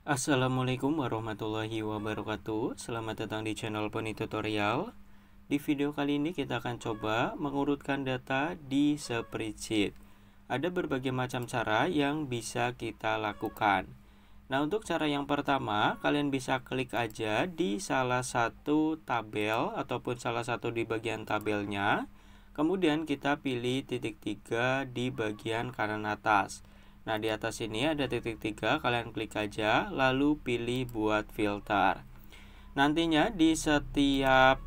Assalamualaikum warahmatullahi wabarakatuh. Selamat datang di channel Poni Tutorial. Di video kali ini kita akan coba mengurutkan data di spreadsheet. Ada berbagai macam cara yang bisa kita lakukan. Nah, untuk cara yang pertama, kalian bisa klik aja di salah satu tabel ataupun salah satu di bagian tabelnya. Kemudian kita pilih titik 3 di bagian kanan atas. Nah, di atas ini ada titik 3, kalian klik aja, lalu pilih buat filter. Nantinya di setiap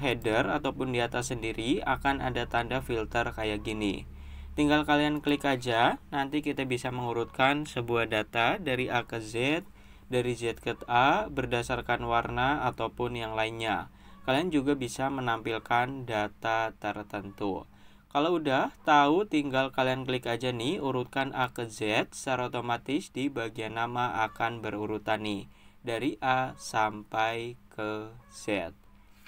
header ataupun di atas sendiri akan ada tanda filter kayak gini. Tinggal kalian klik aja, nanti kita bisa mengurutkan sebuah data dari A ke Z, dari Z ke A, berdasarkan warna ataupun yang lainnya. Kalian juga bisa menampilkan data tertentu. Kalau udah tahu, tinggal kalian klik aja nih, urutkan A ke Z, secara otomatis di bagian nama akan berurutan nih, dari A sampai ke Z.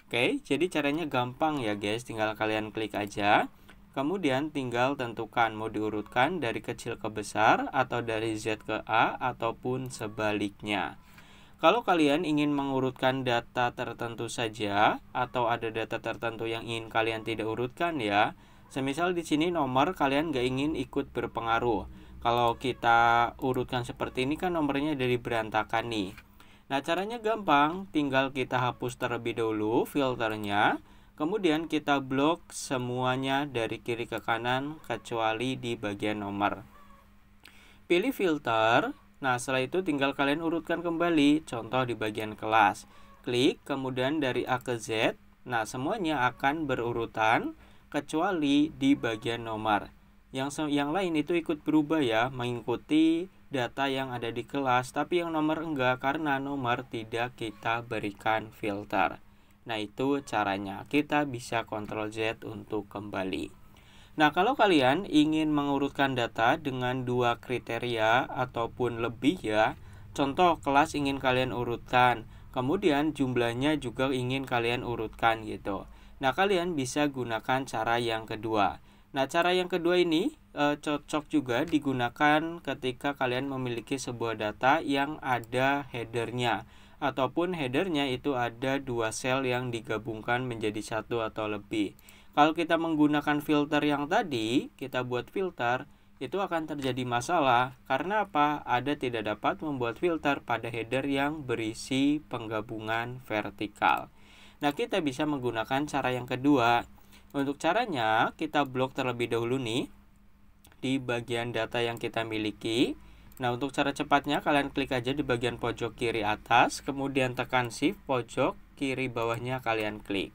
Oke, jadi caranya gampang ya guys, tinggal kalian klik aja. Kemudian tinggal tentukan mau diurutkan dari kecil ke besar, atau dari Z ke A, ataupun sebaliknya. Kalau kalian ingin mengurutkan data tertentu saja, atau ada data tertentu yang ingin kalian tidak urutkan ya, semisal di sini nomor kalian gak ingin ikut berpengaruh. Kalau kita urutkan seperti ini kan nomornya dari berantakan nih. Nah, caranya gampang, tinggal kita hapus terlebih dahulu filternya. Kemudian kita blok semuanya dari kiri ke kanan kecuali di bagian nomor. Pilih filter. Nah, setelah itu tinggal kalian urutkan kembali. Contoh di bagian kelas. Klik, kemudian dari A ke Z. Nah, semuanya akan berurutan kecuali di bagian nomor. Yang lain itu ikut berubah ya, mengikuti data yang ada di kelas, tapi yang nomor enggak karena nomor tidak kita berikan filter. Nah, itu caranya. Kita bisa Ctrl Z untuk kembali. Nah, kalau kalian ingin mengurutkan data dengan dua kriteria ataupun lebih ya, contoh kelas ingin kalian urutkan, kemudian jumlahnya juga ingin kalian urutkan gitu. Nah, kalian bisa gunakan cara yang kedua. Nah, cara yang kedua ini cocok juga digunakan ketika kalian memiliki sebuah data yang ada headernya. Ataupun headernya itu ada dua sel yang digabungkan menjadi satu atau lebih. Kalau kita menggunakan filter yang tadi, kita buat filter, itu akan terjadi masalah. Karena apa? Ada tidak dapat membuat filter pada header yang berisi penggabungan vertikal. Nah, kita bisa menggunakan cara yang kedua. Untuk caranya, kita blok terlebih dahulu nih di bagian data yang kita miliki. Nah, untuk cara cepatnya, kalian klik aja di bagian pojok kiri atas, kemudian tekan Shift pojok kiri bawahnya kalian klik.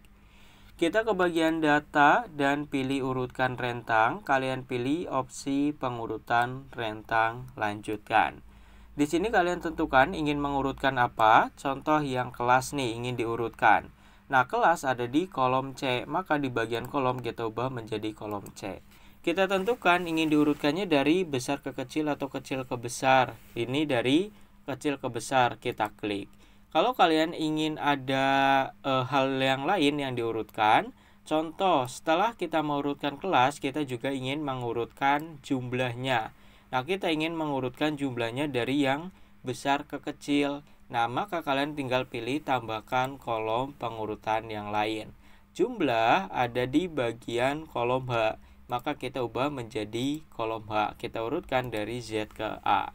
Kita ke bagian data dan pilih urutkan rentang. Kalian pilih opsi pengurutan rentang lanjutkan. Di sini kalian tentukan ingin mengurutkan apa. Contoh yang kelas nih ingin diurutkan. Nah, kelas ada di kolom C, maka di bagian kolom kita ubah menjadi kolom C. Kita tentukan ingin diurutkannya dari besar ke kecil atau kecil ke besar. Ini dari kecil ke besar, kita klik. Kalau kalian ingin ada hal yang lain yang diurutkan, contoh setelah kita mengurutkan kelas, kita juga ingin mengurutkan jumlahnya. Nah, kita ingin mengurutkan jumlahnya dari yang besar ke kecil. Nah, maka kalian tinggal pilih tambahkan kolom pengurutan yang lain. Jumlah ada di bagian kolom H, maka kita ubah menjadi kolom H. Kita urutkan dari Z ke A.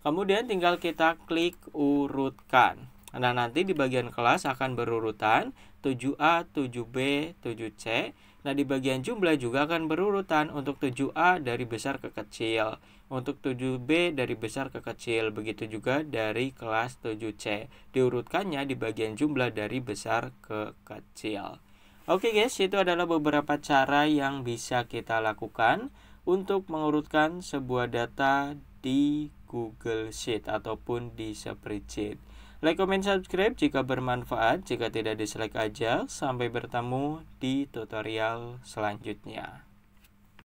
Kemudian tinggal kita klik urutkan. Nah, nanti di bagian kelas akan berurutan 7A, 7B, 7C. Nah, di bagian jumlah juga akan berurutan untuk 7A dari besar ke kecil, untuk 7B dari besar ke kecil, begitu juga dari kelas 7C. Diurutkannya di bagian jumlah dari besar ke kecil. Oke guys, itu adalah beberapa cara yang bisa kita lakukan untuk mengurutkan sebuah data di Google Sheet ataupun di spreadsheet. Like, comment, subscribe jika bermanfaat. Jika tidak, dislike aja. Sampai bertemu di tutorial selanjutnya.